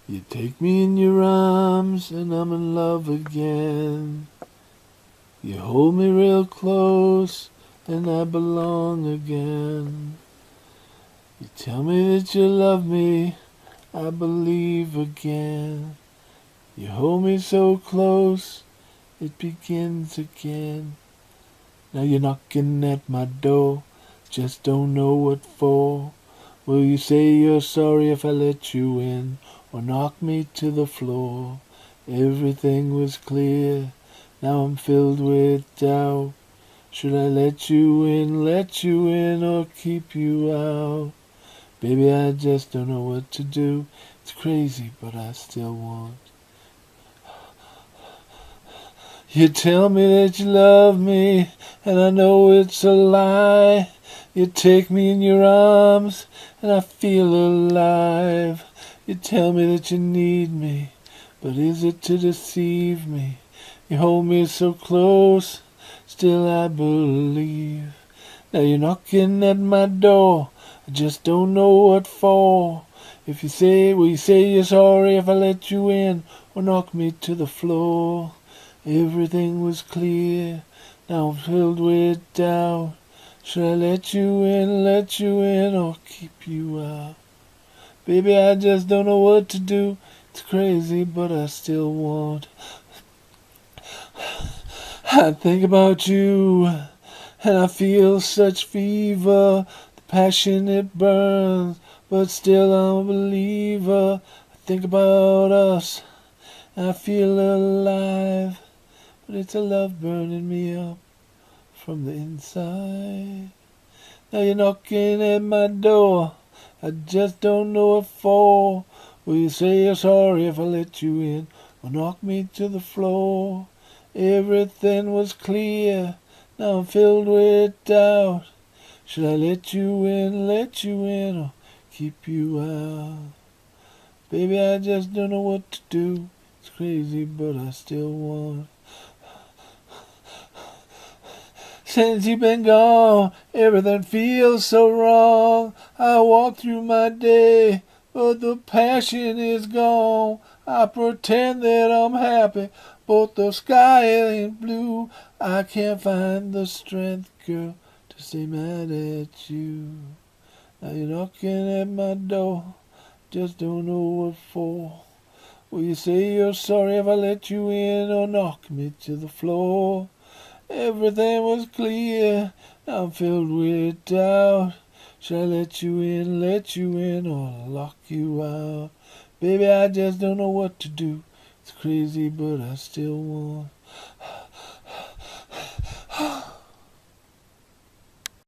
You take me in your arms and I'm in love again. You hold me real close and I belong again. You tell me that you love me, I believe again. You hold me so close, it begins again. Now you're knocking at my door, just don't know what for. Will you say you're sorry if I let you in, or knock me to the floor? Everything was clear, now I'm filled with doubt. Should I let you in, or keep you out? Baby, I just don't know what to do. It's crazy, but I still want. You tell me that you love me, and I know it's a lie. You take me in your arms, and I feel alive. You tell me that you need me, but is it to deceive me? You hold me so close, still I believe. Now you're knocking at my door, I just don't know what for. Will you say you're sorry if I let you in, or knock me to the floor? Everything was clear, now I'm filled with doubt. Should I let you in, or keep you out? Baby, I just don't know what to do. It's crazy, but I still want. I think about you, and I feel such fever. The passion it burns, but still I'm a believer. I think about us, and I feel alive. But it's a love burning me up from the inside. Now you're knocking at my door, I just don't know what for. Will you say you're sorry if I let you in, or knock me to the floor? Everything was clear, now I'm filled with doubt. Should I let you in, or keep you out? Baby, I just don't know what to do. It's crazy, but I still want. Since you've been gone, everything feels so wrong. I walk through my day, but the passion is gone. I pretend that I'm happy, but the sky ain't blue. I can't find the strength, girl, to stay mad at you. Now you're knocking at my door, just don't know what for. Will you say you're sorry if I let you in, or knock me to the floor? Everything was clear, now I'm filled with doubt. Should I let you in, or lock you out? Baby, I just don't know what to do. It's crazy, but I still want.